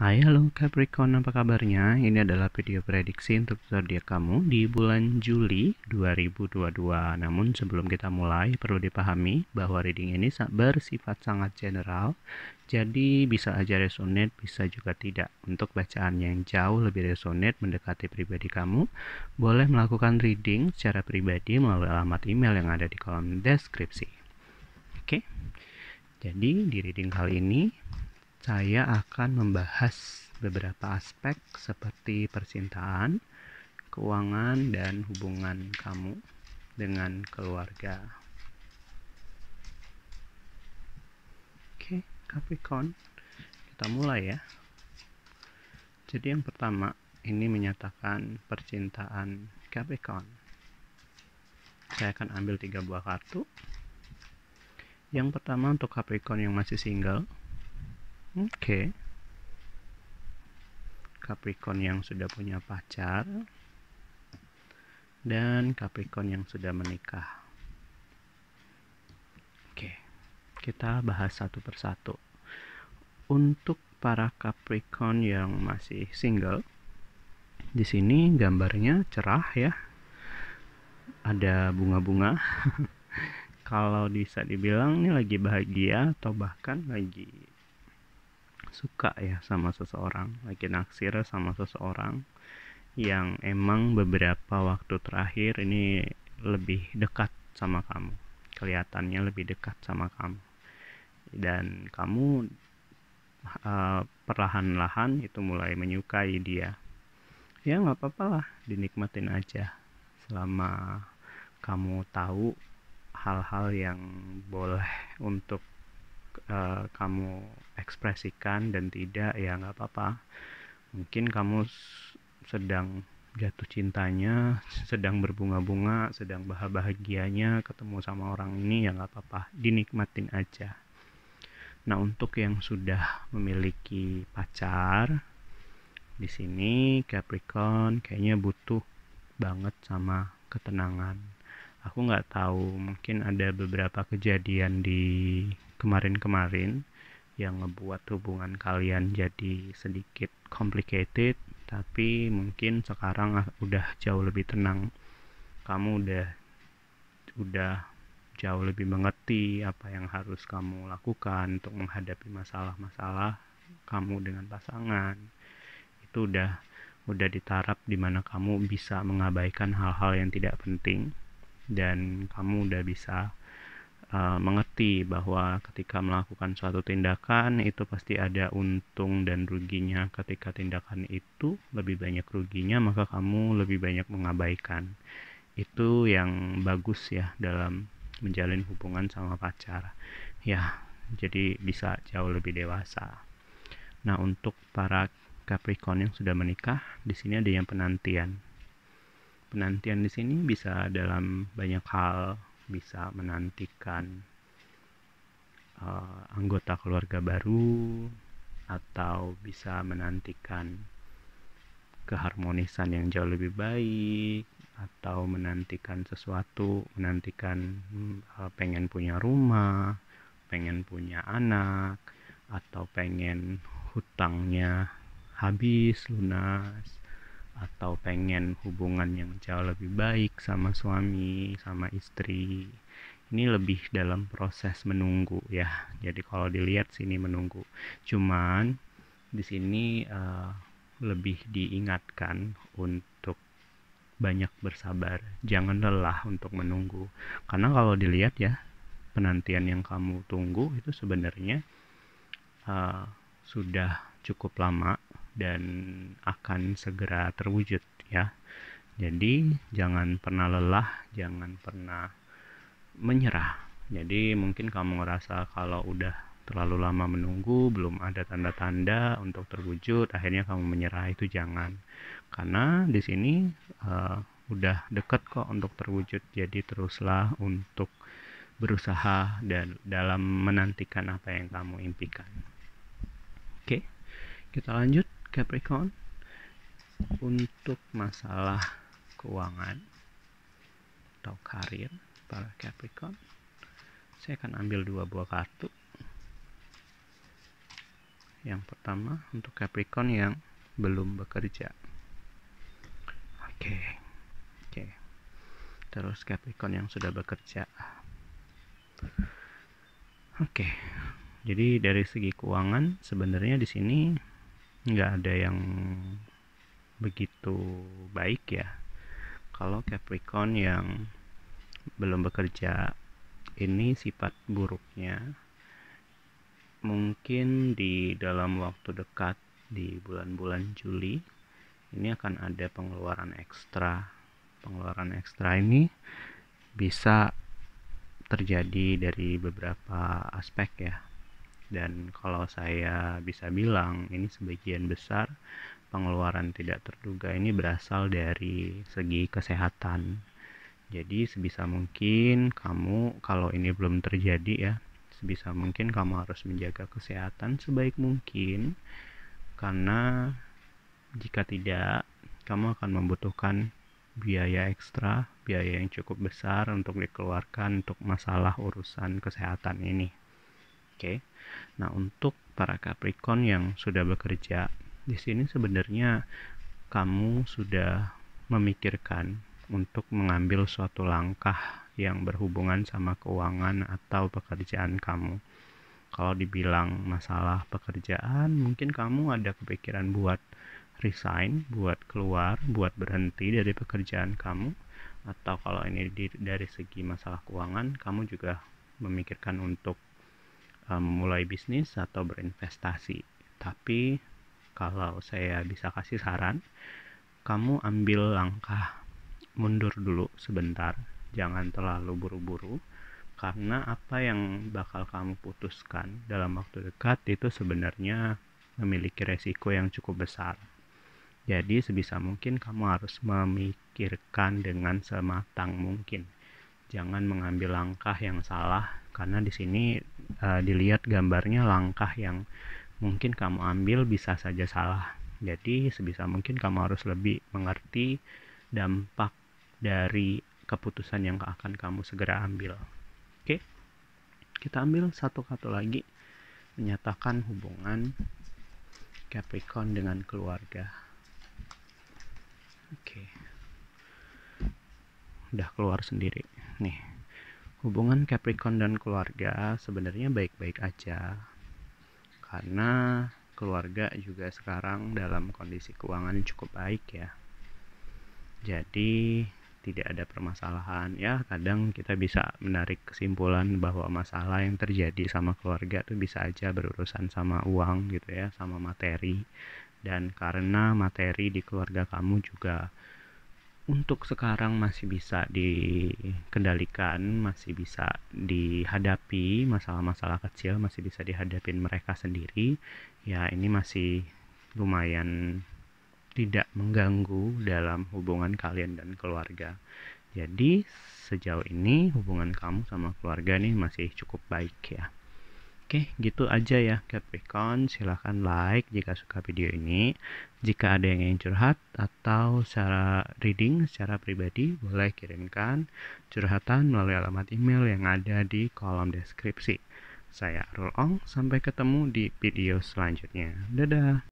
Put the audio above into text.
Hai, halo Capricorn, apa kabarnya? Ini adalah video prediksi untuk zodiak kamu di bulan Juli 2022. Namun sebelum kita mulai, perlu dipahami bahwa reading ini bersifat sangat general, jadi bisa aja resonate, bisa juga tidak. Untuk bacaan yang jauh lebih resonate mendekati pribadi kamu, boleh melakukan reading secara pribadi melalui alamat email yang ada di kolom deskripsi. Oke, jadi di reading kali ini saya akan membahas beberapa aspek seperti percintaan, keuangan, dan hubungan kamu dengan keluarga. Oke, Capricorn, kita mulai ya. Jadi yang pertama, ini menyatakan percintaan Capricorn. Saya akan ambil 3 buah kartu. Yang pertama untuk Capricorn yang masih single. Oke. Capricorn yang sudah punya pacar, dan Capricorn yang sudah menikah. Oke, kita bahas satu persatu. Untuk para Capricorn yang masih single, di sini gambarnya cerah ya, ada bunga-bunga. Kalau bisa dibilang ini lagi bahagia atau bahkan lagi suka ya sama seseorang, lagi naksir sama seseorang yang emang beberapa waktu terakhir ini lebih dekat sama kamu, kelihatannya lebih dekat sama kamu, dan kamu perlahan-lahan itu mulai menyukai dia. Ya nggak apa-apa lah, dinikmatin aja selama kamu tahu hal-hal yang boleh untuk kamu ekspresikan dan tidak, ya nggak apa-apa. Mungkin kamu sedang jatuh cintanya, sedang berbunga-bunga, sedang bahagianya ketemu sama orang ini, ya nggak apa-apa, dinikmatin aja. Nah, untuk yang sudah memiliki pacar, di sini Capricorn kayaknya butuh banget sama ketenangan. Aku nggak tahu, mungkin ada beberapa kejadian di kemarin-kemarin yang ngebuat hubungan kalian jadi sedikit complicated, tapi mungkin sekarang udah jauh lebih tenang. Kamu udah jauh lebih mengerti apa yang harus kamu lakukan untuk menghadapi masalah-masalah kamu dengan pasangan. Itu udah di taraf dimana kamu bisa mengabaikan hal-hal yang tidak penting, dan kamu udah bisa mengerti bahwa ketika melakukan suatu tindakan itu pasti ada untung dan ruginya. Ketika tindakan itu lebih banyak ruginya, maka kamu lebih banyak mengabaikan. Itu yang bagus ya dalam menjalin hubungan sama pacar ya, jadi bisa jauh lebih dewasa. Nah, untuk para Capricorn yang sudah menikah, di sini ada yang penantian. Penantian di sini bisa dalam banyak hal, bisa menantikan anggota keluarga baru, atau bisa menantikan keharmonisan yang jauh lebih baik, atau menantikan sesuatu, menantikan pengen punya rumah, pengen punya anak, atau pengen hutangnya habis lunas, atau pengen hubungan yang jauh lebih baik sama suami, sama istri. Ini lebih dalam proses menunggu ya. Jadi kalau dilihat sini menunggu. Cuman di sini lebih diingatkan untuk banyak bersabar. Jangan lelah untuk menunggu. Karena kalau dilihat ya, penantian yang kamu tunggu itu sebenarnya sudah cukup lama dan akan segera terwujud ya. Jadi jangan pernah lelah, jangan pernah menyerah. Jadi mungkin kamu ngerasa kalau udah terlalu lama menunggu, belum ada tanda-tanda untuk terwujud, akhirnya kamu menyerah. Itu jangan. Karena di sini udah deket kok untuk terwujud. Jadi teruslah untuk berusaha dan dalam menantikan apa yang kamu impikan. Oke, kita lanjut Capricorn. Untuk masalah keuangan atau karir para Capricorn, saya akan ambil 2 buah kartu. Yang pertama untuk Capricorn yang belum bekerja. Oke. Terus Capricorn yang sudah bekerja. Oke. Jadi dari segi keuangan sebenarnya di sini nggak ada yang begitu baik ya. Kalau Capricorn yang belum bekerja, ini sifat buruknya mungkin di dalam waktu dekat di bulan-bulan Juli ini akan ada pengeluaran ekstra. Pengeluaran ekstra ini bisa terjadi dari beberapa aspek ya. Dan kalau saya bisa bilang, ini sebagian besar pengeluaran tidak terduga ini berasal dari segi kesehatan. Jadi sebisa mungkin kamu, kalau ini belum terjadi ya, sebisa mungkin kamu harus menjaga kesehatan sebaik mungkin, karena jika tidak, kamu akan membutuhkan biaya ekstra, biaya yang cukup besar untuk dikeluarkan untuk masalah urusan kesehatan ini. Oke. Nah, untuk para Capricorn yang sudah bekerja, di sini sebenarnya kamu sudah memikirkan untuk mengambil suatu langkah yang berhubungan sama keuangan atau pekerjaan kamu. Kalau dibilang masalah pekerjaan, mungkin kamu ada kepikiran buat resign, buat keluar, buat berhenti dari pekerjaan kamu. Atau kalau ini dari segi masalah keuangan, kamu juga memikirkan untuk memulai bisnis atau berinvestasi. Tapi kalau saya bisa kasih saran, kamu ambil langkah mundur dulu sebentar, jangan terlalu buru-buru, karena apa yang bakal kamu putuskan dalam waktu dekat itu sebenarnya memiliki resiko yang cukup besar. Jadi sebisa mungkin kamu harus memikirkan dengan sematang mungkin. Jangan mengambil langkah yang salah, karena di sini dilihat gambarnya langkah yang mungkin kamu ambil bisa saja salah. Jadi sebisa mungkin kamu harus lebih mengerti dampak dari keputusan yang akan kamu segera ambil. Oke, kita ambil satu kartu lagi, menyatakan hubungan Capricorn dengan keluarga. Oke, udah keluar sendiri nih. Hubungan Capricorn dan keluarga sebenarnya baik-baik aja, karena keluarga juga sekarang dalam kondisi keuangan cukup baik ya. Jadi tidak ada permasalahan ya. Kadang kita bisa menarik kesimpulan bahwa masalah yang terjadi sama keluarga tuh bisa aja berurusan sama uang gitu ya, sama materi. Dan karena materi di keluarga kamu juga untuk sekarang masih bisa dikendalikan, masih bisa dihadapi, masalah-masalah kecil masih bisa dihadapin mereka sendiri, ya ini masih lumayan tidak mengganggu dalam hubungan kalian dan keluarga. Jadi sejauh ini hubungan kamu sama keluarga nih masih cukup baik ya. Oke, gitu aja ya Capricorn. Silahkan like jika suka video ini. Jika ada yang ingin curhat atau secara reading secara pribadi, boleh kirimkan curhatan melalui alamat email yang ada di kolom deskripsi. Saya Arul Ong, sampai ketemu di video selanjutnya. Dadah.